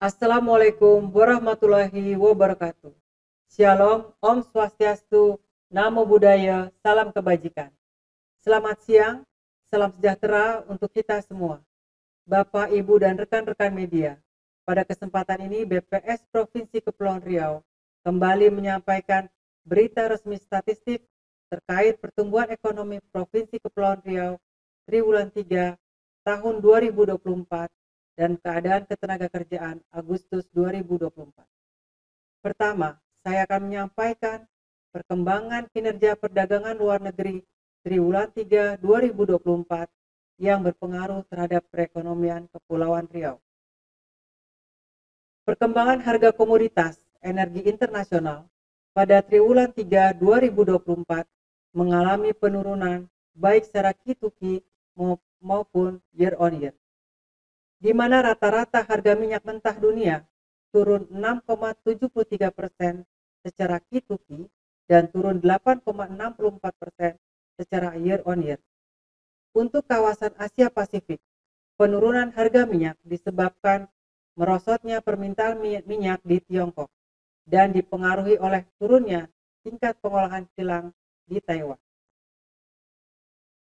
Assalamualaikum warahmatullahi wabarakatuh. Shalom, Om Swastiastu, Namo Buddhaya, salam kebajikan. Selamat siang, salam sejahtera untuk kita semua. Bapak, Ibu, dan rekan-rekan media. Pada kesempatan ini BPS Provinsi Kepulauan Riau kembali menyampaikan berita resmi statistik terkait pertumbuhan ekonomi Provinsi Kepulauan Riau triwulan 3 tahun 2024 dan keadaan ketenagakerjaan Agustus 2024. Pertama, saya akan menyampaikan perkembangan kinerja perdagangan luar negeri triwulan 3 2024 yang berpengaruh terhadap perekonomian Kepulauan Riau. Perkembangan harga komoditas energi internasional pada triwulan 3 2024 mengalami penurunan baik secara Q2Q maupun year on year, di mana rata-rata harga minyak mentah dunia turun 6,73% secara Q2Q dan turun 8,64% secara year on year. Untuk kawasan Asia Pasifik, penurunan harga minyak disebabkan merosotnya permintaan minyak di Tiongkok dan dipengaruhi oleh turunnya tingkat pengolahan kilang di Taiwan.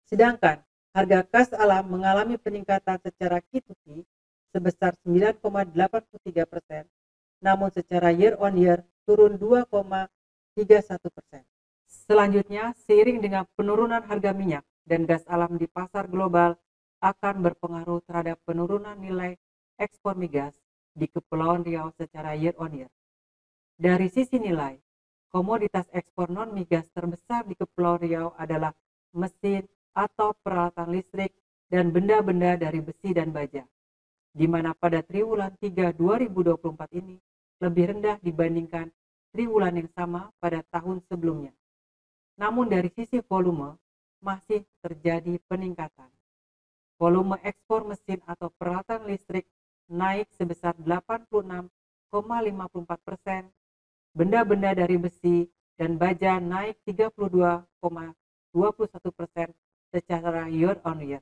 Sedangkan harga gas alam mengalami peningkatan secara Q2Q sebesar 9,83%, namun secara year on year turun 2,31%. Selanjutnya, seiring dengan penurunan harga minyak dan gas alam di pasar global akan berpengaruh terhadap penurunan nilai ekspor migas di Kepulauan Riau secara year on year. Dari sisi nilai, komoditas ekspor non-migas terbesar di Kepulauan Riau adalah mesin atau peralatan listrik dan benda-benda dari besi dan baja, di mana pada triwulan 3 2024 ini lebih rendah dibandingkan triwulan yang sama pada tahun sebelumnya. Namun dari sisi volume masih terjadi peningkatan. Volume ekspor mesin atau peralatan listrik naik sebesar 86,54%, benda-benda dari besi dan baja naik 32,21% secara year on year.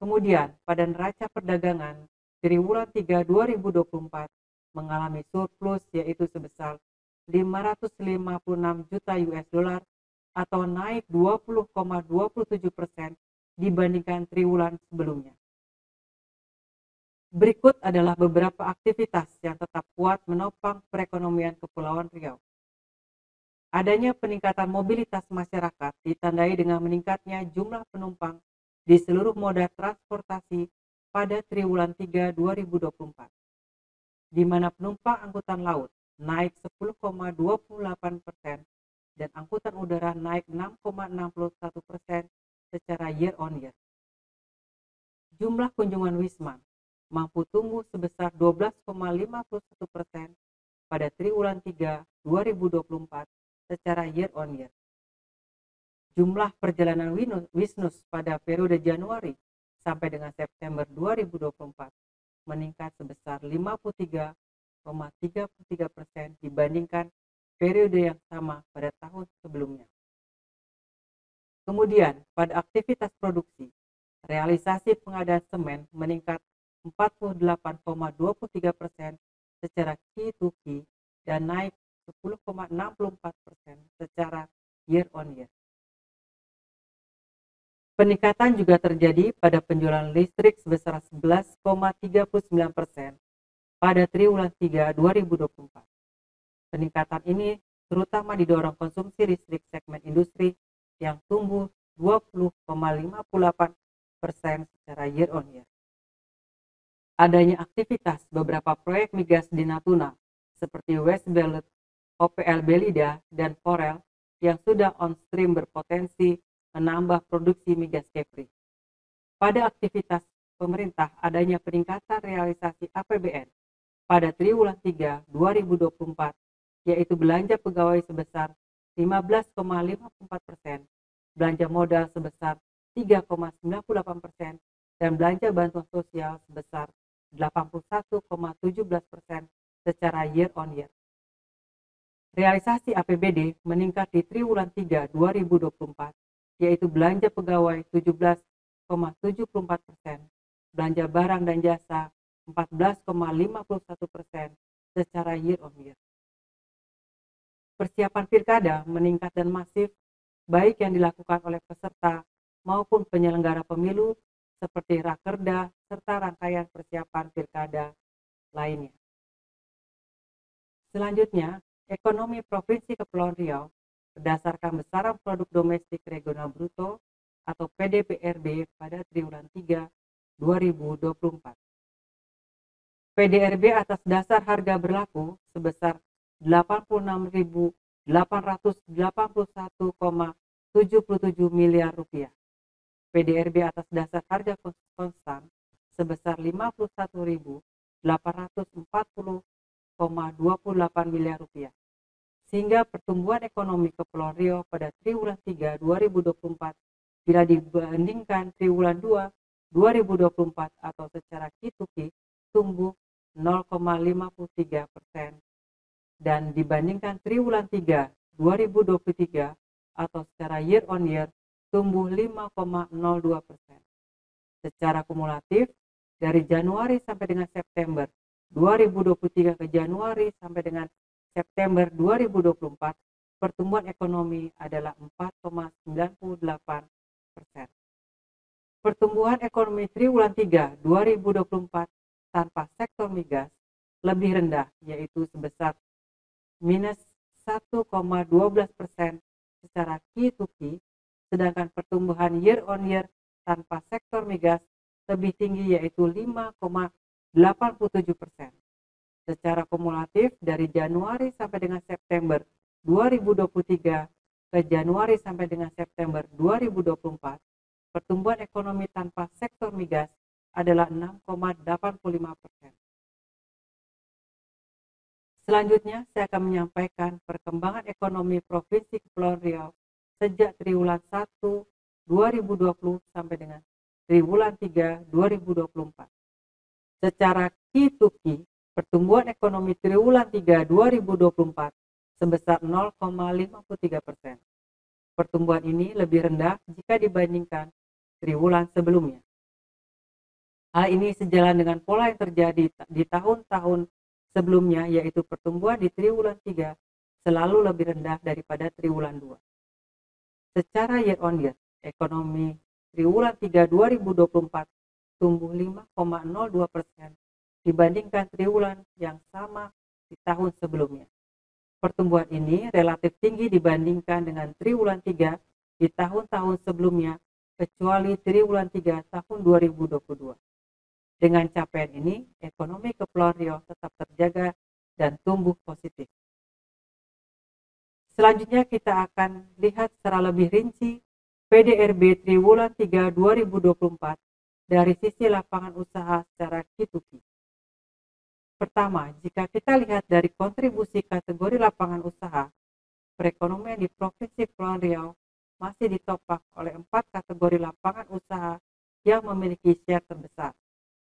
Kemudian pada neraca perdagangan triwulan 3 2024 mengalami surplus yaitu sebesar 556 juta US dollar atau naik 20,27% dibandingkan triwulan sebelumnya. Berikut adalah beberapa aktivitas yang tetap kuat menopang perekonomian Kepulauan Riau. Adanya peningkatan mobilitas masyarakat ditandai dengan meningkatnya jumlah penumpang di seluruh moda transportasi pada triwulan 3 2024, di mana penumpang angkutan laut naik 10,28% dan angkutan udara naik 6,61% secara year on year. Jumlah kunjungan Wisman mampu tumbuh sebesar 12,51% pada triwulan 3 2024 secara year on year. Jumlah perjalanan Wisnus pada periode Januari sampai dengan September 2024 meningkat sebesar 53,33% dibandingkan periode yang sama pada tahun sebelumnya. Kemudian pada aktivitas produksi, realisasi pengadaan semen meningkat 48,23% secara Q2Q dan naik 10,64% secara year on year. Peningkatan juga terjadi pada penjualan listrik sebesar 11,39% pada triwulan 3 2024. Peningkatan ini terutama didorong konsumsi listrik segmen industri yang tumbuh 20,58% secara year on year. Adanya aktivitas beberapa proyek migas di Natuna seperti West Belet, OPL Belida, dan Forel yang sudah on stream berpotensi menambah produksi migas Kepri. Pada aktivitas pemerintah adanya peningkatan realisasi APBN pada triwulan 3 2024 yaitu belanja pegawai sebesar 15,54%, belanja modal sebesar 3,98% dan belanja bantuan sosial sebesar 81,17% secara year on year. Realisasi APBD meningkat di triwulan 3 2024 yaitu belanja pegawai 17,74%, belanja barang dan jasa 14,51% secara year on year. Persiapan pilkada meningkat dan masif, baik yang dilakukan oleh peserta maupun penyelenggara pemilu seperti Rakerda serta rangkaian persiapan pilkada lainnya. Selanjutnya, ekonomi Provinsi Kepulauan Riau berdasarkan besaran produk domestik regional bruto atau PDBRB pada triwulan 3 2024. PDRB atas dasar harga berlaku sebesar 86.881,77 miliar rupiah. PDRB atas dasar harga konstan sebesar 51.840,28 miliar rupiah. Sehingga pertumbuhan ekonomi Kepulauan Riau pada triwulan 3 2024 bila dibandingkan triwulan 2 2024 atau secara Q2Q tumbuh 0,53% dan dibandingkan triwulan 3 2023 atau secara year on year tumbuh 5,02%. Secara kumulatif dari Januari sampai dengan September 2023 ke Januari sampai dengan September 2024 pertumbuhan ekonomi adalah 4,98%. Pertumbuhan ekonomi triwulan 3 2024 tanpa sektor migas lebih rendah, yaitu sebesar minus 1,12% secara Q2Q, sedangkan pertumbuhan year on year tanpa sektor migas lebih tinggi, yaitu 5,87%. Secara kumulatif dari Januari sampai dengan September 2023 ke Januari sampai dengan September 2024, pertumbuhan ekonomi tanpa sektor migas adalah 6,85%. Selanjutnya, saya akan menyampaikan perkembangan ekonomi Provinsi Kepulauan Riau sejak triwulan 1 2020 sampai dengan triwulan 3 2024. Secara Q2Q, pertumbuhan ekonomi triwulan 3 2024 sebesar 0,53%. Pertumbuhan ini lebih rendah jika dibandingkan triwulan sebelumnya. Hal ini sejalan dengan pola yang terjadi di tahun-tahun sebelumnya, yaitu pertumbuhan di triwulan 3 selalu lebih rendah daripada triwulan 2. Secara year on year, ekonomi triwulan 3 2024 tumbuh 5,02% dibandingkan triwulan yang sama di tahun sebelumnya. Pertumbuhan ini relatif tinggi dibandingkan dengan triwulan 3 di tahun-tahun sebelumnya, kecuali triwulan 3 tahun 2022. Dengan capaian ini, ekonomi Kepulauan Riau tetap terjaga dan tumbuh positif. Selanjutnya kita akan lihat secara lebih rinci PDRB triwulan 3 2024 dari sisi lapangan usaha secara Q2Q. Pertama, jika kita lihat dari kontribusi kategori lapangan usaha, perekonomian di Provinsi Kepulauan Riau masih ditopang oleh 4 kategori lapangan usaha yang memiliki share terbesar,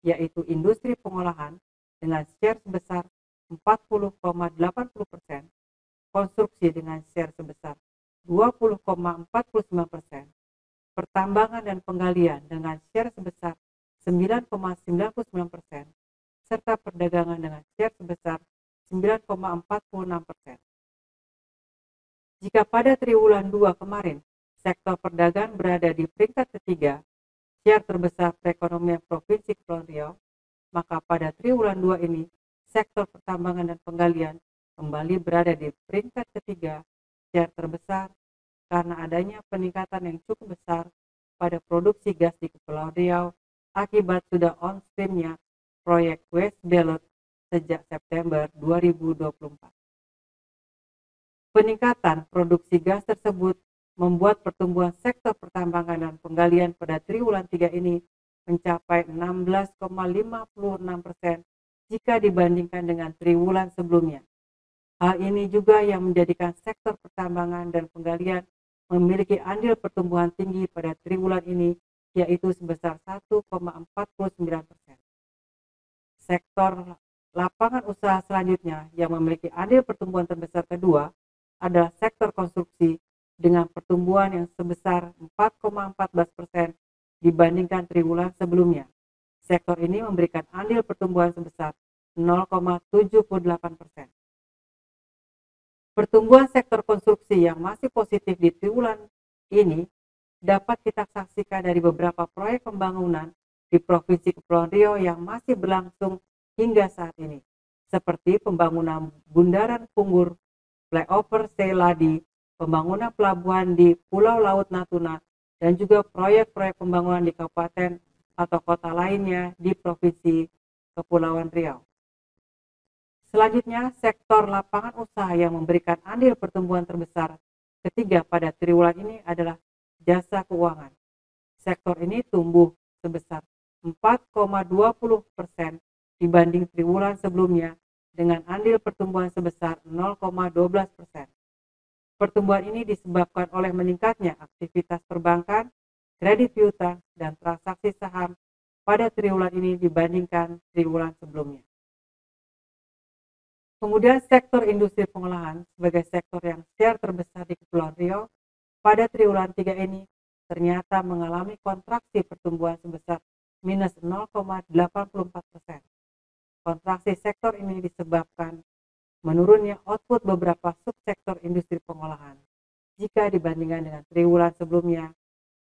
yaitu industri pengolahan dengan share sebesar 40,80%, konstruksi dengan share sebesar 20,49%, pertambangan dan penggalian dengan share sebesar 9,99%, serta perdagangan dengan share sebesar 9,46%. Jika pada triwulan 2 kemarin, sektor perdagangan berada di peringkat ketiga, share terbesar perekonomian Provinsi Kepulauan Riau, maka pada triwulan 2 ini, sektor pertambangan dan penggalian kembali berada di peringkat ketiga, share terbesar karena adanya peningkatan yang cukup besar pada produksi gas di Kepulauan Riau akibat sudah on-streamnya proyek West Ballot sejak September 2024. Peningkatan produksi gas tersebut membuat pertumbuhan sektor pertambangan dan penggalian pada triwulan 3 ini mencapai 16,56% jika dibandingkan dengan triwulan sebelumnya. Hal ini juga yang menjadikan sektor pertambangan dan penggalian memiliki andil pertumbuhan tinggi pada triwulan ini, yaitu sebesar 1,49%. Sektor lapangan usaha selanjutnya yang memiliki andil pertumbuhan terbesar kedua adalah sektor konstruksi dengan pertumbuhan yang sebesar 4,14% dibandingkan triwulan sebelumnya. Sektor ini memberikan andil pertumbuhan sebesar 0,78%. Pertumbuhan sektor konstruksi yang masih positif di triwulan ini dapat kita saksikan dari beberapa proyek pembangunan di Provinsi Kepulauan Riau yang masih berlangsung hingga saat ini, seperti pembangunan Bundaran Punggur, flyover Seladi, pembangunan pelabuhan di Pulau Laut Natuna, dan juga proyek-proyek pembangunan di kabupaten atau kota lainnya di Provinsi Kepulauan Riau. Selanjutnya, sektor lapangan usaha yang memberikan andil pertumbuhan terbesar ketiga pada triwulan ini adalah jasa keuangan. Sektor ini tumbuh sebesar 4,20% dibanding triwulan sebelumnya dengan andil pertumbuhan sebesar 0,12%. Pertumbuhan ini disebabkan oleh meningkatnya aktivitas perbankan, kredit piutang, dan transaksi saham pada triwulan ini dibandingkan triwulan sebelumnya. Kemudian sektor industri pengolahan sebagai sektor yang share terbesar di Kepulauan Riau pada triwulan 3 ini ternyata mengalami kontraksi pertumbuhan sebesar minus 0,84%. Kontraksi sektor ini disebabkan menurunnya output beberapa subsektor industri pengolahan jika dibandingkan dengan triwulan sebelumnya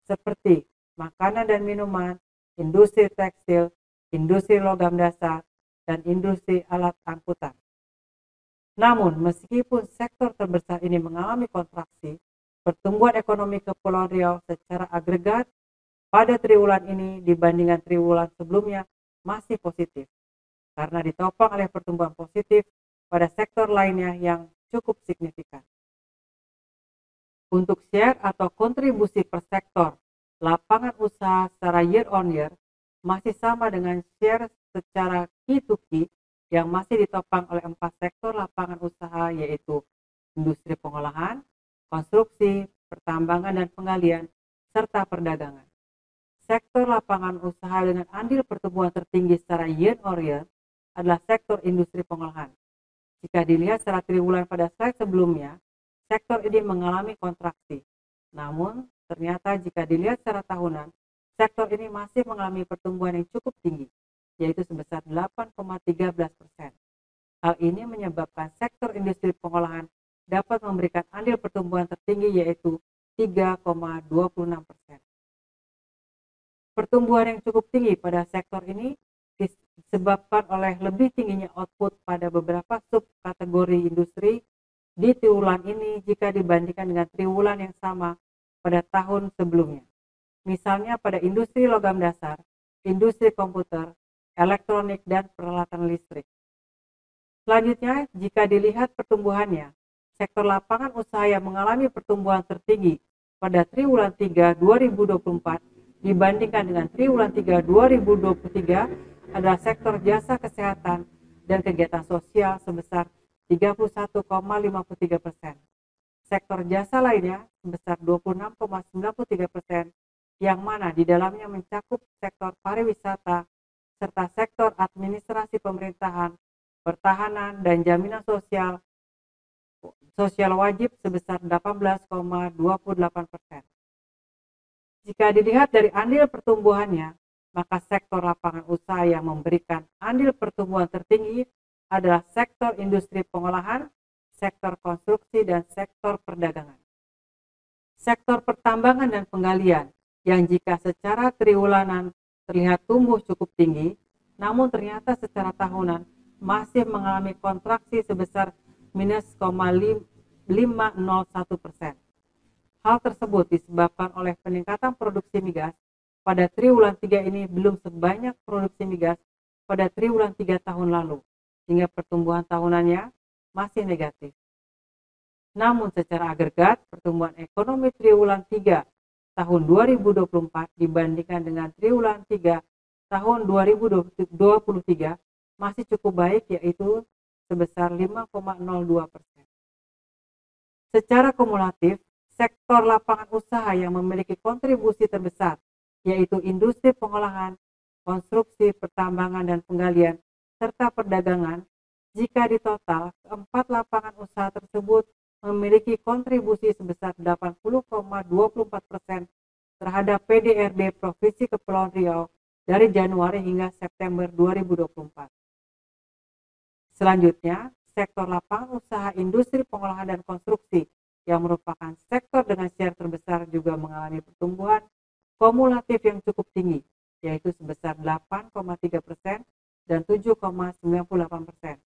seperti makanan dan minuman, industri tekstil, industri logam dasar, dan industri alat angkutan. Namun, meskipun sektor terbesar ini mengalami kontraksi, pertumbuhan ekonomi Kepulauan Riau secara agregat pada triwulan ini dibandingkan triwulan sebelumnya masih positif, karena ditopang oleh pertumbuhan positif pada sektor lainnya yang cukup signifikan. Untuk share atau kontribusi per sektor, lapangan usaha secara year on year masih sama dengan share secara key to key yang masih ditopang oleh 4 sektor lapangan usaha, yaitu industri pengolahan, konstruksi, pertambangan dan penggalian, serta perdagangan. Sektor lapangan usaha dengan andil pertumbuhan tertinggi secara year on year adalah sektor industri pengolahan. Jika dilihat secara triwulan pada slide sebelumnya, sektor ini mengalami kontraksi. Namun, ternyata jika dilihat secara tahunan, sektor ini masih mengalami pertumbuhan yang cukup tinggi, yaitu sebesar 8,13%. Hal ini menyebabkan sektor industri pengolahan dapat memberikan andil pertumbuhan tertinggi, yaitu 3,26%. Pertumbuhan yang cukup tinggi pada sektor ini disebabkan oleh lebih tingginya output pada beberapa subkategori industri di triwulan ini jika dibandingkan dengan triwulan yang sama pada tahun sebelumnya. Misalnya pada industri logam dasar, industri komputer, elektronik, dan peralatan listrik. Selanjutnya, jika dilihat pertumbuhannya, sektor lapangan usaha yang mengalami pertumbuhan tertinggi pada triwulan 3 2024 dibandingkan dengan triwulan 3 2023 adalah sektor jasa kesehatan dan kegiatan sosial sebesar 31,53%. Sektor jasa lainnya sebesar 26,93%, yang mana di dalamnya mencakup sektor pariwisata serta sektor administrasi pemerintahan, pertahanan, dan jaminan sosial wajib sebesar 18,28%. Jika dilihat dari andil pertumbuhannya, maka sektor lapangan usaha yang memberikan andil pertumbuhan tertinggi adalah sektor industri pengolahan, sektor konstruksi, dan sektor perdagangan. Sektor pertambangan dan penggalian yang jika secara triwulanan terlihat tumbuh cukup tinggi, namun ternyata secara tahunan masih mengalami kontraksi sebesar minus 0,501%. Hal tersebut disebabkan oleh peningkatan produksi migas pada triwulan 3 ini belum sebanyak produksi migas pada triwulan 3 tahun lalu, sehingga pertumbuhan tahunannya masih negatif. Namun secara agregat, pertumbuhan ekonomi triwulan 3 tahun 2024 dibandingkan dengan triwulan 3 tahun 2023 masih cukup baik, yaitu sebesar 5,02%. Secara kumulatif, sektor lapangan usaha yang memiliki kontribusi terbesar, yaitu industri pengolahan, konstruksi, pertambangan, dan penggalian, serta perdagangan, jika ditotal, keempat lapangan usaha tersebut memiliki kontribusi sebesar 80,24% terhadap PDRB Provinsi Kepulauan Riau dari Januari hingga September 2024. Selanjutnya, sektor lapangan usaha industri pengolahan dan konstruksi yang merupakan sektor dengan share terbesar juga mengalami pertumbuhan kumulatif yang cukup tinggi, yaitu sebesar 8,3% dan 7,98%.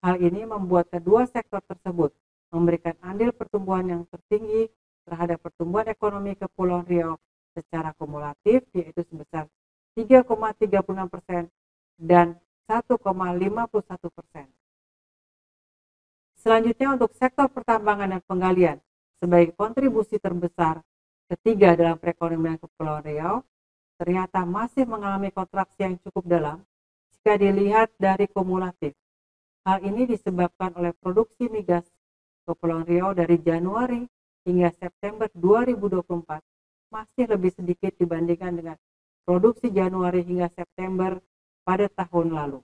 Hal ini membuat kedua sektor tersebut memberikan andil pertumbuhan yang tertinggi terhadap pertumbuhan ekonomi Kepulauan Riau secara kumulatif, yaitu sebesar 3,36% dan 1,51%. Selanjutnya untuk sektor pertambangan dan penggalian sebagai kontribusi terbesar ketiga dalam perekonomian Kepulauan Riau ternyata masih mengalami kontraksi yang cukup dalam jika dilihat dari kumulatif. Hal ini disebabkan oleh produksi migas Kepulauan Riau dari Januari hingga September 2024 masih lebih sedikit dibandingkan dengan produksi Januari hingga September pada tahun lalu.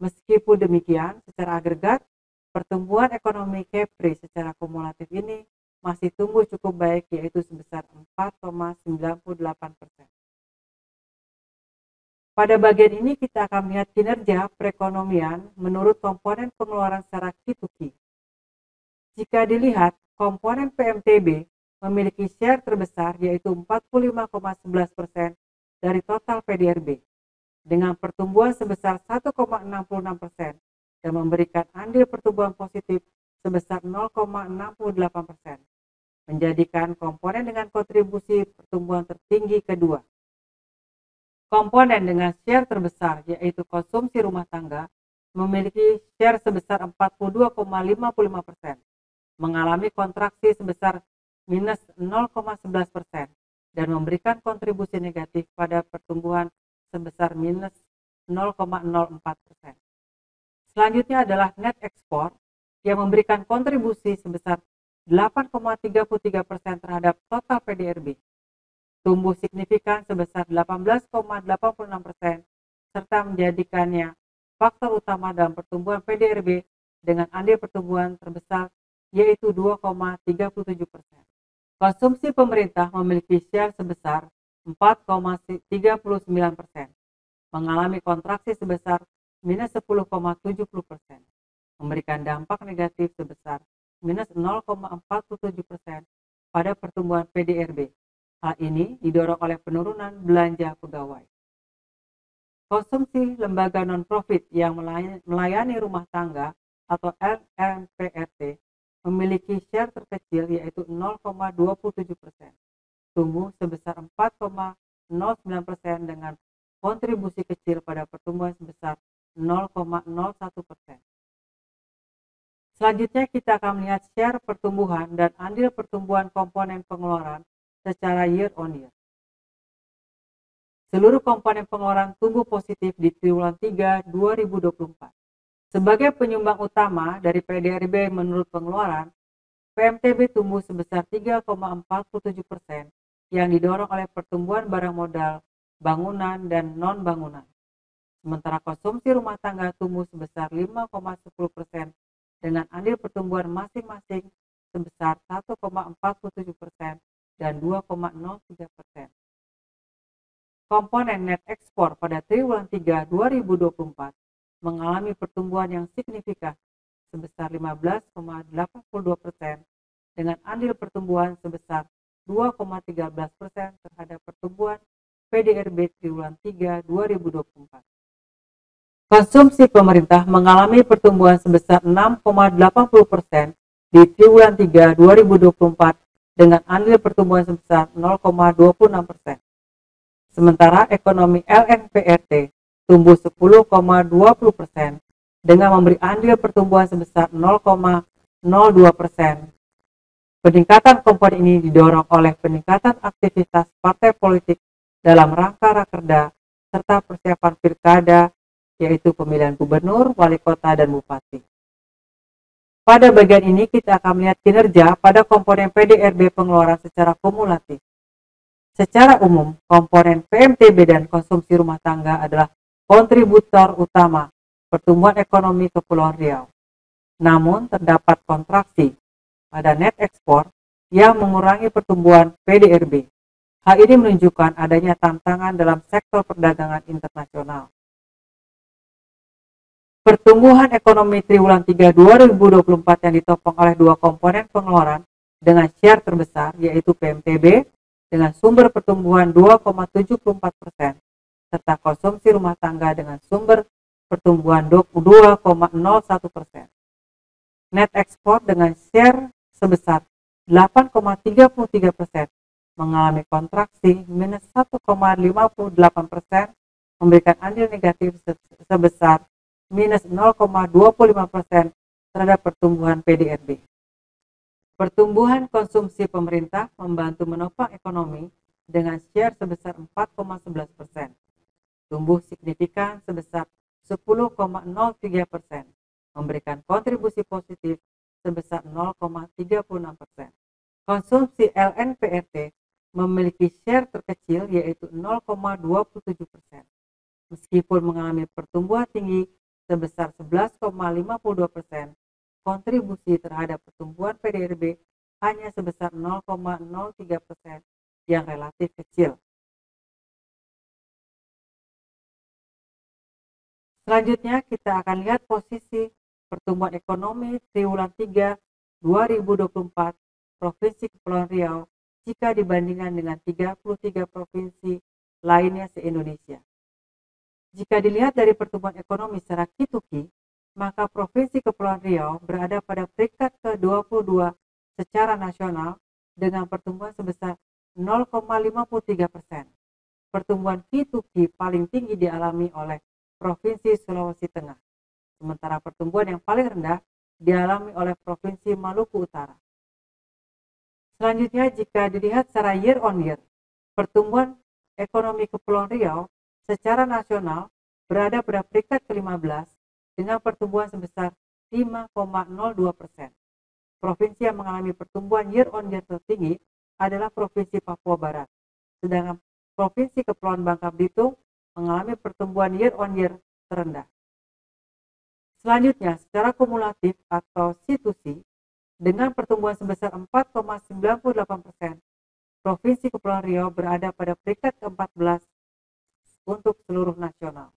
Meskipun demikian, secara agregat, pertumbuhan ekonomi Kepri secara kumulatif ini masih tumbuh cukup baik, yaitu sebesar 4,98%. Pada bagian ini kita akan melihat kinerja perekonomian menurut komponen pengeluaran secara K2K. Jika dilihat, komponen PMTB memiliki share terbesar, yaitu 45,11% dari total PDRB, dengan pertumbuhan sebesar 1,66% dan memberikan andil pertumbuhan positif sebesar 0,68%, menjadikan komponen dengan kontribusi pertumbuhan tertinggi kedua. Komponen dengan share terbesar, yaitu konsumsi rumah tangga, memiliki share sebesar 42,55%, mengalami kontraksi sebesar minus 0,11% dan memberikan kontribusi negatif pada pertumbuhan sebesar minus 0,04%. Selanjutnya adalah net ekspor yang memberikan kontribusi sebesar 8,33% terhadap total PDRB, tumbuh signifikan sebesar 18,86% serta menjadikannya faktor utama dalam pertumbuhan PDRB dengan andil pertumbuhan terbesar, yaitu 2,37%. Konsumsi pemerintah memiliki share sebesar 4,39%, mengalami kontraksi sebesar minus 10,70%, memberikan dampak negatif sebesar minus 0,47% pada pertumbuhan PDRB. Hal ini didorong oleh penurunan belanja pegawai. Konsumsi lembaga non-profit yang melayani rumah tangga atau LMPRT memiliki share terkecil, yaitu 0,27%, tumbuh sebesar 4,09% dengan kontribusi kecil pada pertumbuhan sebesar 0,01%. Selanjutnya kita akan melihat share pertumbuhan dan andil pertumbuhan komponen pengeluaran secara year on year. Seluruh komponen pengeluaran tumbuh positif di triwulan 3 2024. Sebagai penyumbang utama dari PDRB menurut pengeluaran, PMTB tumbuh sebesar 3,47% yang didorong oleh pertumbuhan barang modal, bangunan, dan non-bangunan. Sementara konsumsi rumah tangga tumbuh sebesar 5,10% dengan andil pertumbuhan masing-masing sebesar 1,47% dan 2,03%. Komponen net ekspor pada triwulan 3 2024 mengalami pertumbuhan yang signifikan sebesar 15,82% dengan andil pertumbuhan sebesar 2,13% terhadap pertumbuhan PDRB triwulan 3 2024. Konsumsi pemerintah mengalami pertumbuhan sebesar 6,80% di triwulan 3 2024 dengan andil pertumbuhan sebesar 0,26%. Sementara ekonomi LNPRT tumbuh 10,20% dengan memberi andil pertumbuhan sebesar 0,02%. Peningkatan komponen ini didorong oleh peningkatan aktivitas partai politik dalam rangka rakerda serta persiapan pilkada, yaitu pemilihan gubernur, wali kota, dan bupati. Pada bagian ini kita akan melihat kinerja pada komponen PDRB pengeluaran secara kumulatif. Secara umum, komponen PMTB dan konsumsi rumah tangga adalah kontributor utama pertumbuhan ekonomi Kepulauan Riau. Namun, terdapat kontraksi pada net ekspor yang mengurangi pertumbuhan PDRB. Hal ini menunjukkan adanya tantangan dalam sektor perdagangan internasional. Pertumbuhan ekonomi triwulan 3 2024 yang ditopang oleh dua komponen pengeluaran dengan share terbesar, yaitu PMTB dengan sumber pertumbuhan 2,74%, serta konsumsi rumah tangga dengan sumber pertumbuhan 2,01%. Net ekspor dengan share sebesar 8,33% mengalami kontraksi minus 1,58%, memberikan andil negatif sebesar minus 0,25% terhadap pertumbuhan PDRB. Pertumbuhan konsumsi pemerintah membantu menopang ekonomi dengan share sebesar 4,11%, tumbuh signifikan sebesar 10,03%, memberikan kontribusi positif sebesar 0,36%. Konsumsi LNPRT memiliki share terkecil yaitu 0,27%. Meskipun mengalami pertumbuhan tinggi sebesar 11,52%, kontribusi terhadap pertumbuhan PDRB hanya sebesar 0,03% yang relatif kecil. Selanjutnya kita akan lihat posisi pertumbuhan ekonomi triwulan 3 2024 Provinsi Kepulauan Riau jika dibandingkan dengan 33 provinsi lainnya se-Indonesia. Jika dilihat dari pertumbuhan ekonomi secara Ki-to-Ki, maka Provinsi Kepulauan Riau berada pada peringkat ke-22 secara nasional dengan pertumbuhan sebesar 0,53%. Pertumbuhan Ki-to-Ki paling tinggi dialami oleh Provinsi Sulawesi Tengah, sementara pertumbuhan yang paling rendah dialami oleh Provinsi Maluku Utara. Selanjutnya, jika dilihat secara year on year, pertumbuhan ekonomi Kepulauan Riau secara nasional berada pada peringkat ke-15 dengan pertumbuhan sebesar 5,02%. Provinsi yang mengalami pertumbuhan year on year tertinggi adalah Provinsi Papua Barat, sedangkan Provinsi Kepulauan Bangka Belitung mengalami pertumbuhan year on year terendah. Selanjutnya, secara kumulatif atau C2C, dengan pertumbuhan sebesar 4,98%, Provinsi Kepulauan Riau berada pada peringkat ke-14 untuk seluruh nasional.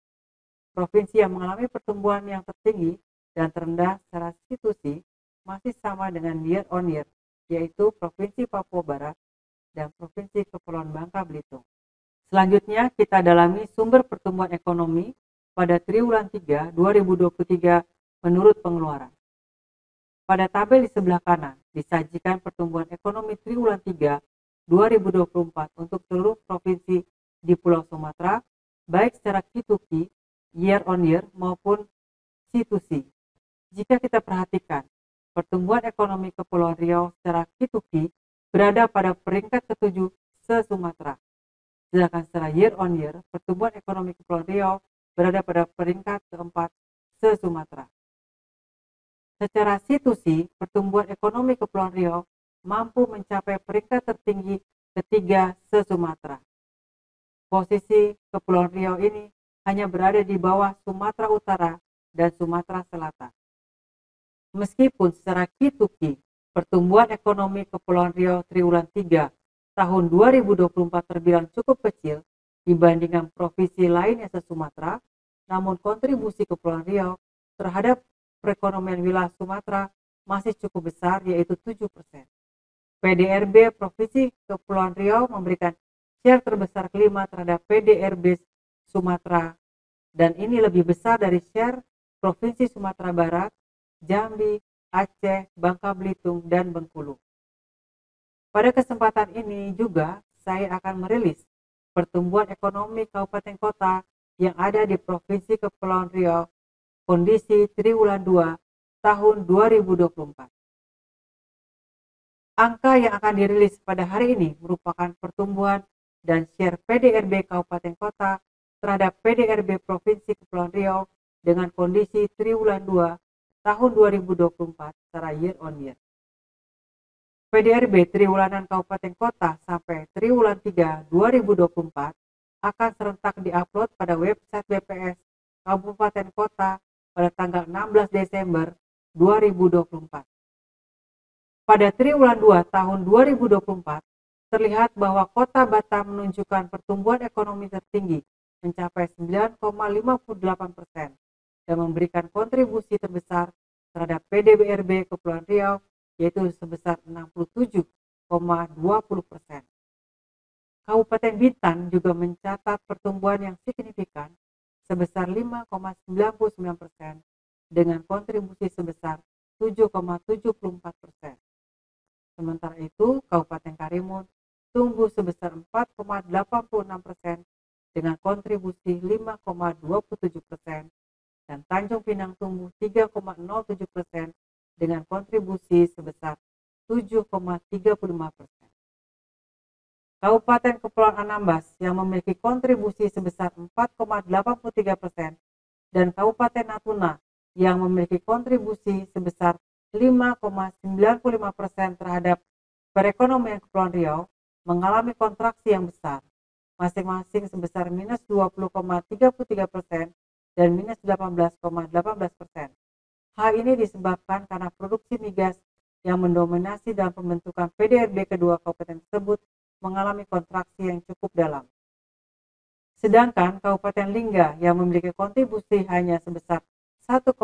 Provinsi yang mengalami pertumbuhan yang tertinggi dan terendah secara C2C masih sama dengan year on year, yaitu Provinsi Papua Barat dan Provinsi Kepulauan Bangka Belitung. Selanjutnya kita dalami sumber pertumbuhan ekonomi pada triwulan 3 2023 menurut pengeluaran. Pada tabel di sebelah kanan disajikan pertumbuhan ekonomi triwulan 3 2024 untuk seluruh provinsi di Pulau Sumatera, baik secara Ki-to-Ki, year on year maupun C2C. Jika kita perhatikan, pertumbuhan ekonomi Kepulauan Riau secara Ki-to-Ki berada pada peringkat ke-7 se-Sumatera. Sedangkan secara year on year, pertumbuhan ekonomi Kepulauan Riau berada pada peringkat ke-4 se-Sumatera. Secara C2C, pertumbuhan ekonomi Kepulauan Riau mampu mencapai peringkat tertinggi ketiga se-Sumatera. Posisi Kepulauan Riau ini hanya berada di bawah Sumatera Utara dan Sumatera Selatan. Meskipun secara Ki-to-Ki, pertumbuhan ekonomi Kepulauan Riau triwulan 3 tahun 2024 terbilang cukup kecil dibandingkan provinsi lainnya se-Sumatera, namun kontribusi Kepulauan Riau terhadap perekonomian wilayah Sumatera masih cukup besar, yaitu 7%. PDRB Provinsi Kepulauan Riau memberikan share terbesar kelima terhadap PDRB Sumatera, dan ini lebih besar dari share Provinsi Sumatera Barat, Jambi, Aceh, Bangka Belitung, dan Bengkulu. Pada kesempatan ini juga saya akan merilis pertumbuhan ekonomi kabupaten kota yang ada di Provinsi Kepulauan Riau kondisi triwulan 2 tahun 2024. Angka yang akan dirilis pada hari ini merupakan pertumbuhan dan share PDRB kabupaten kota terhadap PDRB Provinsi Kepulauan Riau dengan kondisi triwulan 2 tahun 2024 secara year on year. PDRB triwulanan kabupaten kota sampai triwulan 3 2024 akan serentak diupload pada website BPS Kabupaten Kota pada tanggal 16 Desember 2024. Pada triwulan 2 tahun 2024, terlihat bahwa Kota Batam menunjukkan pertumbuhan ekonomi tertinggi mencapai 9,58% dan memberikan kontribusi terbesar terhadap PDBRB Kepulauan Riau yaitu sebesar 67,20%. Kabupaten Bintan juga mencatat pertumbuhan yang signifikan sebesar 5,99% dengan kontribusi sebesar 7,74%. Sementara itu, Kabupaten Karimun tumbuh sebesar 4,86% dengan kontribusi 5,27% dan Tanjung Pinang tumbuh 3,07% dengan kontribusi sebesar 7,35%. Kabupaten Kepulauan Anambas yang memiliki kontribusi sebesar 4,83% dan Kabupaten Natuna yang memiliki kontribusi sebesar 5,95% terhadap perekonomian Kepulauan Riau mengalami kontraksi yang besar, masing-masing sebesar minus 20,33% dan minus 18,18%. Hal ini disebabkan karena produksi migas yang mendominasi dalam pembentukan PDRB kedua kabupaten tersebut mengalami kontraksi yang cukup dalam. Sedangkan Kabupaten Lingga yang memiliki kontribusi hanya sebesar 1,65%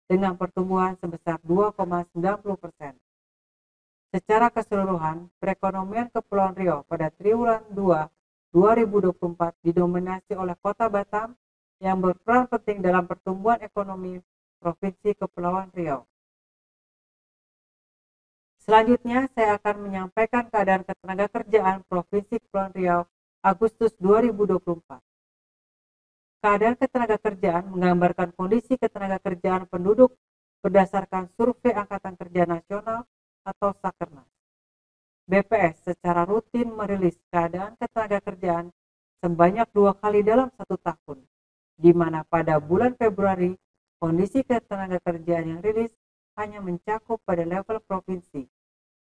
dengan pertumbuhan sebesar 2,90%. Secara keseluruhan, perekonomian Kepulauan Riau pada triwulan 2 2024 didominasi oleh Kota Batam yang berperan penting dalam pertumbuhan ekonomi Provinsi Kepulauan Riau. Selanjutnya, saya akan menyampaikan keadaan ketenagakerjaan Provinsi Kepulauan Riau Agustus 2024. Keadaan ketenagakerjaan menggambarkan kondisi ketenagakerjaan penduduk berdasarkan Survei Angkatan Kerja Nasional atau Sakernas. BPS secara rutin merilis keadaan ketenagakerjaan sebanyak 2 kali dalam 1 tahun, di mana pada bulan Februari kondisi ketenagakerjaan yang rilis hanya mencakup pada level provinsi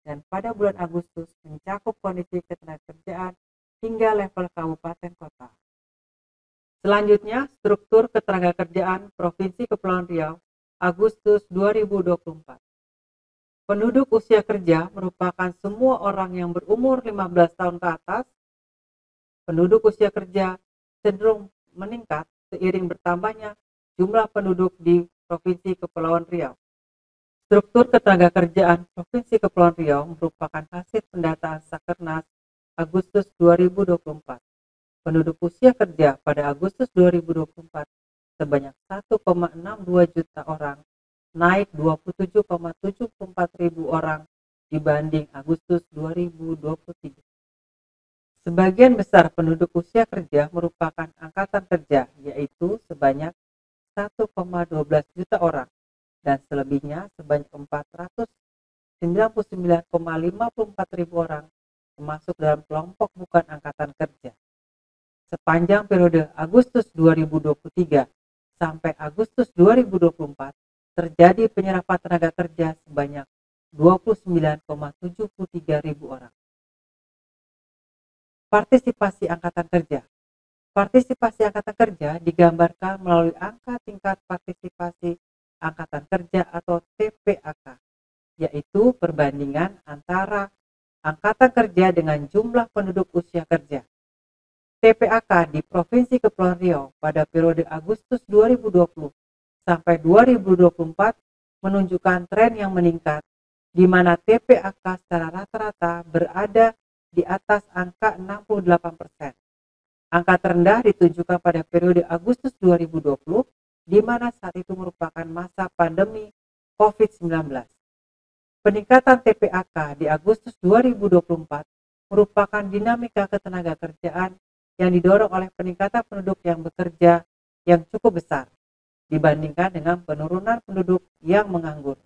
dan pada bulan Agustus mencakup kondisi ketenagakerjaan hingga level kabupaten kota. Selanjutnya, struktur ketenagakerjaan Provinsi Kepulauan Riau Agustus 2024. Penduduk usia kerja merupakan semua orang yang berumur 15 tahun ke atas. Penduduk usia kerja cenderung meningkat seiring bertambahnya jumlah penduduk di Provinsi Kepulauan Riau. Struktur ketenagakerjaan Provinsi Kepulauan Riau merupakan hasil pendataan Sakernas Agustus 2024. Penduduk usia kerja pada Agustus 2024 sebanyak 1,62 juta orang, naik 27,74 ribu orang dibanding Agustus 2023. Sebagian besar penduduk usia kerja merupakan angkatan kerja, yaitu sebanyak 1,12 juta orang, dan selebihnya sebanyak 499,54 ribu orang termasuk dalam kelompok bukan angkatan kerja. Sepanjang periode Agustus 2023 sampai Agustus 2024, terjadi penyerapan tenaga kerja sebanyak 29,73 ribu orang. Partisipasi angkatan kerja. Partisipasi angkatan kerja digambarkan melalui angka tingkat partisipasi angkatan kerja atau TPAK, yaitu perbandingan antara angkatan kerja dengan jumlah penduduk usia kerja. TPAK di Provinsi Kepulauan Riau pada periode Agustus 2020 sampai 2024 menunjukkan tren yang meningkat, di mana TPAK secara rata-rata berada di atas angka 68%. Angka terendah ditunjukkan pada periode Agustus 2020, di mana saat itu merupakan masa pandemi COVID-19. Peningkatan TPAK di Agustus 2024 merupakan dinamika ketenagakerjaan yang didorong oleh peningkatan penduduk yang bekerja yang cukup besar dibandingkan dengan penurunan penduduk yang menganggur,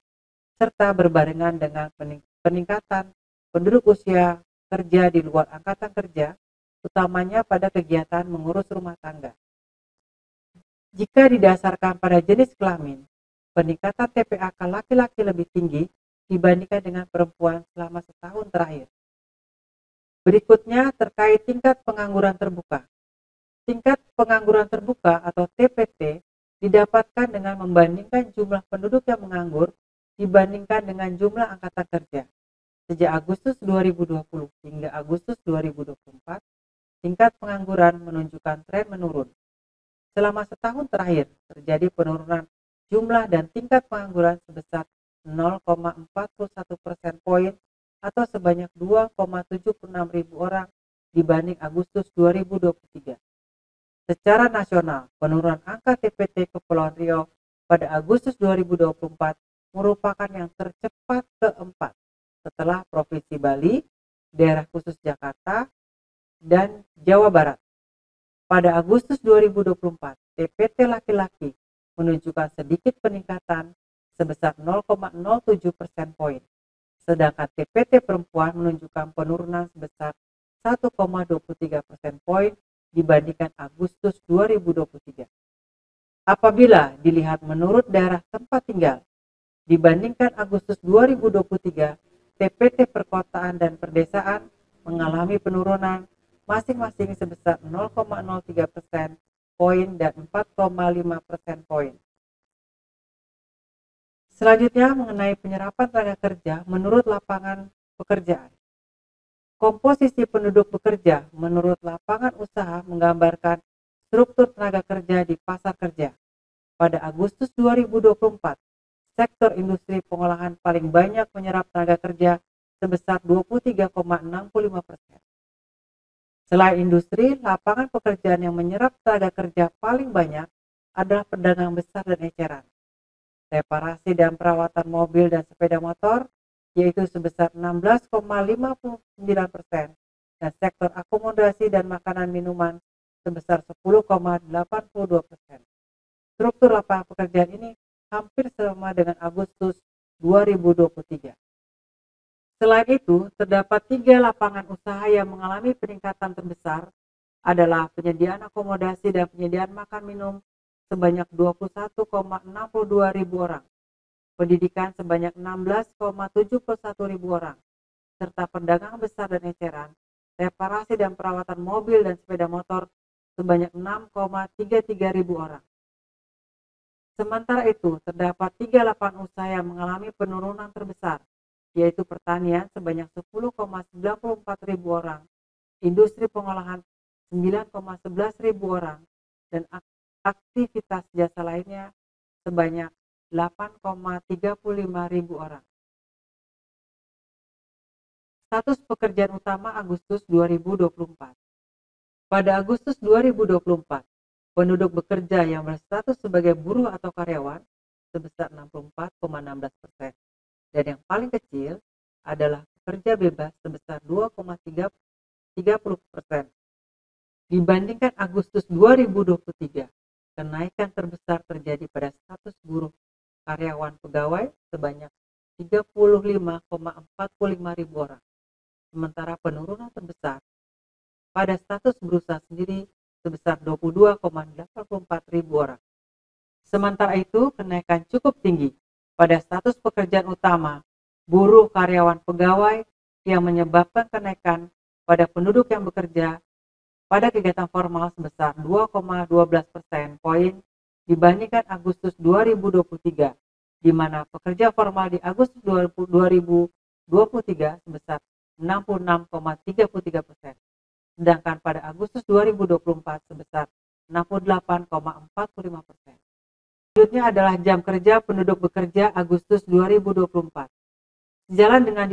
serta berbarengan dengan peningkatan penduduk usia kerja di luar angkatan kerja, utamanya pada kegiatan mengurus rumah tangga. Jika didasarkan pada jenis kelamin, peningkatan TPAK laki-laki lebih tinggi dibandingkan dengan perempuan selama setahun terakhir. Berikutnya terkait tingkat pengangguran terbuka. Tingkat pengangguran terbuka atau TPT didapatkan dengan membandingkan jumlah penduduk yang menganggur dibandingkan dengan jumlah angkatan kerja. Sejak Agustus 2020 hingga Agustus 2024, tingkat pengangguran menunjukkan tren menurun. Selama setahun terakhir, terjadi penurunan jumlah dan tingkat pengangguran sebesar 0,41% poin atau sebanyak 2,76 ribu orang dibanding Agustus 2023. Secara nasional, penurunan angka TPT Kepulauan Riau pada Agustus 2024 merupakan yang tercepat keempat setelah Provinsi Bali, Daerah Khusus Jakarta, dan Jawa Barat. Pada Agustus 2024, TPT laki-laki menunjukkan sedikit peningkatan sebesar 0,07% poin, sedangkan TPT perempuan menunjukkan penurunan sebesar 1,23% poin dibandingkan Agustus 2023. Apabila dilihat menurut daerah tempat tinggal, dibandingkan Agustus 2023, TPT perkotaan dan perdesaan mengalami penurunan masing-masing sebesar 0,03% poin dan 4,5% poin. Selanjutnya mengenai penyerapan tenaga kerja menurut lapangan pekerjaan. Komposisi penduduk bekerja menurut lapangan usaha menggambarkan struktur tenaga kerja di pasar kerja. Pada Agustus 2024, sektor industri pengolahan paling banyak menyerap tenaga kerja sebesar 23,65%. Selain industri, lapangan pekerjaan yang menyerap tenaga kerja paling banyak adalah pedagang besar dan eceran, reparasi dan perawatan mobil dan sepeda motor, yaitu sebesar 16,59%, dan sektor akomodasi dan makanan minuman sebesar 10,82%. Struktur lapangan pekerjaan ini hampir sama dengan Agustus 2023. Selain itu, terdapat 3 lapangan usaha yang mengalami peningkatan terbesar adalah penyediaan akomodasi dan penyediaan makan minum sebanyak 21,62 ribu orang, pendidikan sebanyak 16,71 ribu orang, serta pedagang besar dan eceran, reparasi dan perawatan mobil dan sepeda motor sebanyak 6,33 ribu orang. Sementara itu, terdapat 3 lapangan usaha yang mengalami penurunan terbesar, yaitu pertanian sebanyak 10,94 ribu orang, industri pengolahan 9,11 ribu orang, dan aktivitas jasa lainnya sebanyak 8,35 ribu orang. Status pekerjaan utama Agustus 2024. Pada Agustus 2024, penduduk bekerja yang berstatus sebagai buruh atau karyawan sebesar 64,16%, dan yang paling kecil adalah pekerja bebas sebesar 2,30%. Dibandingkan Agustus 2023, kenaikan terbesar terjadi pada status buruh karyawan pegawai sebanyak 35,45 ribu orang, sementara penurunan terbesar pada status berusaha sendiri sebesar 22,84 ribu orang. Sementara itu, kenaikan cukup tinggi pada status pekerjaan utama buruh karyawan pegawai yang menyebabkan kenaikan pada penduduk yang bekerja pada kegiatan formal sebesar 2,12% poin dibandingkan Agustus 2023, di mana pekerja formal di Agustus 2023 sebesar 66,33%. Sedangkan pada Agustus 2024 sebesar 68,45%. Selanjutnya adalah jam kerja penduduk bekerja Agustus 2024. Sejalan dengan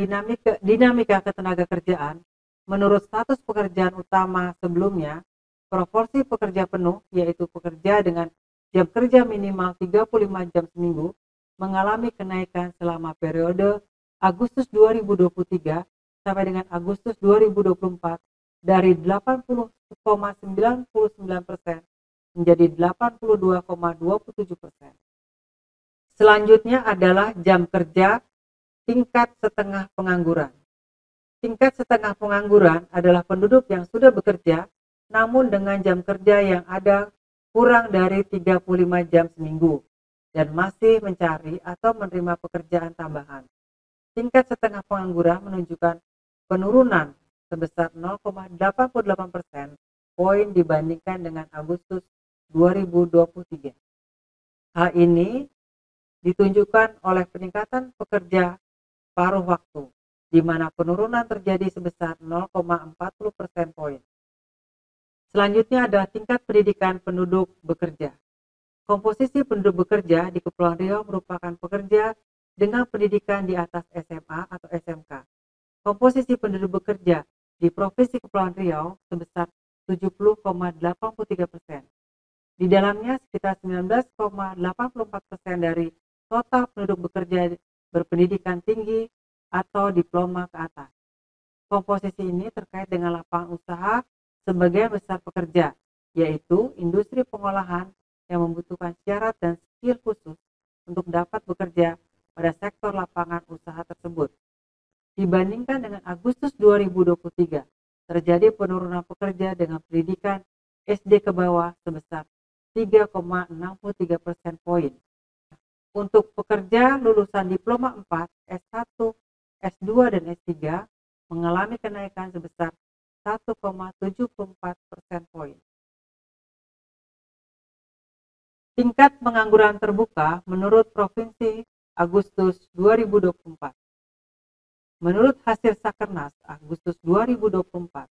dinamika ketenaga kerjaan, menurut status pekerjaan utama sebelumnya, proporsi pekerja penuh, yaitu pekerja dengan jam kerja minimal 35 jam seminggu, mengalami kenaikan selama periode Agustus 2023 sampai dengan Agustus 2024 dari 80,99% menjadi 82,27%. Selanjutnya adalah jam kerja tingkat setengah pengangguran. Tingkat setengah pengangguran adalah penduduk yang sudah bekerja namun dengan jam kerja yang ada kurang dari 35 jam seminggu dan masih mencari atau menerima pekerjaan tambahan. Tingkat setengah pengangguran menunjukkan penurunan sebesar 0,88% poin dibandingkan dengan Agustus 2023. Hal ini ditunjukkan oleh peningkatan pekerja paruh waktu di mana penurunan terjadi sebesar 0,40% poin. Selanjutnya adalah tingkat pendidikan penduduk bekerja. Komposisi penduduk bekerja di Kepulauan Riau merupakan pekerja dengan pendidikan di atas SMA atau SMK. Komposisi penduduk bekerja di Provinsi Kepulauan Riau sebesar 70,83%. Di dalamnya sekitar 19,84% dari total penduduk bekerja berpendidikan tinggi atau diploma ke atas. Komposisi ini terkait dengan lapangan usaha sebagian besar pekerja, yaitu industri pengolahan yang membutuhkan syarat dan skill khusus untuk dapat bekerja pada sektor lapangan usaha tersebut. Dibandingkan dengan Agustus 2023, terjadi penurunan pekerja dengan pendidikan SD ke bawah sebesar 3,63% poin. Untuk pekerja lulusan diploma 4, S1, S2, dan S3 mengalami kenaikan sebesar 1,74% poin. Tingkat pengangguran terbuka menurut Provinsi Agustus 2024. Menurut hasil Sakernas Agustus 2024,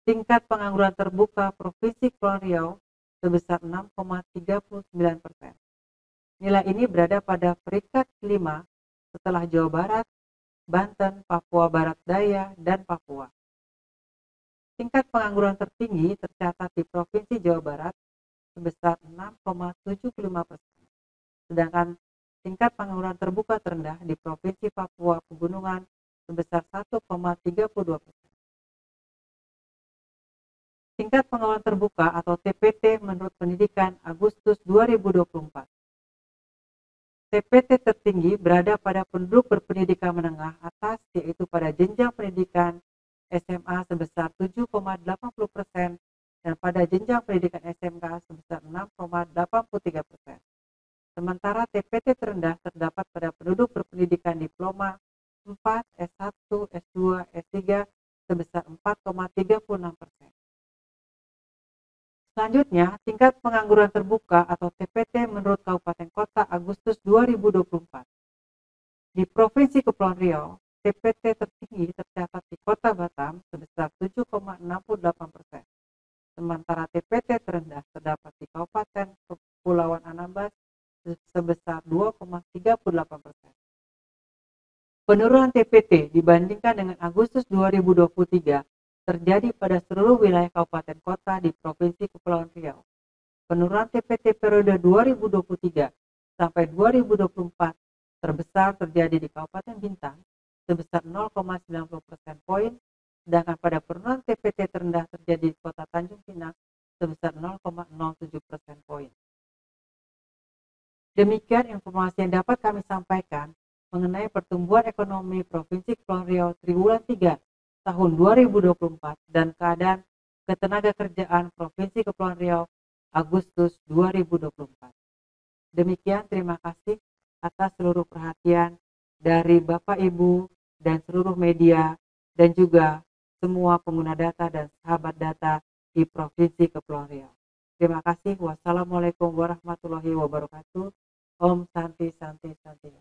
tingkat pengangguran terbuka Provinsi Kepulauan Riau sebesar 6,39%. Nilai ini berada pada peringkat kelima setelah Jawa Barat, Banten, Papua Barat Daya, dan Papua. Tingkat pengangguran tertinggi tercatat di Provinsi Jawa Barat sebesar 6,75%. Sedangkan tingkat pengangguran terbuka terendah di Provinsi Papua Pegunungan sebesar 1,32%. Tingkat pengangguran terbuka atau TPT menurut Pendidikan Agustus 2024. TPT tertinggi berada pada penduduk berpendidikan menengah atas, yaitu pada jenjang pendidikan SMA sebesar 7,80% dan pada jenjang pendidikan SMK sebesar 6,83%. Sementara TPT terendah terdapat pada penduduk berpendidikan diploma 4, S1, S2, S3 sebesar 4,36%. Selanjutnya, tingkat pengangguran terbuka atau TPT menurut Kabupaten Kota Agustus 2024. Di Provinsi Kepulauan Riau, TPT tertinggi tercatat di Kota Batam sebesar 7,68%. Sementara TPT terendah terdapat di Kabupaten Kepulauan Anambas sebesar 2,38%. Penurunan TPT dibandingkan dengan Agustus 2023 terjadi pada seluruh wilayah kabupaten kota di Provinsi Kepulauan Riau. Penurunan TPT periode 2023 sampai 2024 terbesar terjadi di Kabupaten Bintang sebesar 0,90% poin, sedangkan pada penurunan TPT terendah terjadi di Kota Tanjung Pinang sebesar 0,07% poin. Demikian informasi yang dapat kami sampaikan mengenai pertumbuhan ekonomi Provinsi Kepulauan Riau triwulan 3 tahun 2024 dan keadaan ketenagakerjaan Provinsi Kepulauan Riau Agustus 2024. Demikian, terima kasih atas seluruh perhatian dari Bapak Ibu dan seluruh media dan juga semua pengguna data dan sahabat data di Provinsi Kepulauan Riau. Terima kasih. Wassalamualaikum warahmatullahi wabarakatuh. Om Santi Santi Santi.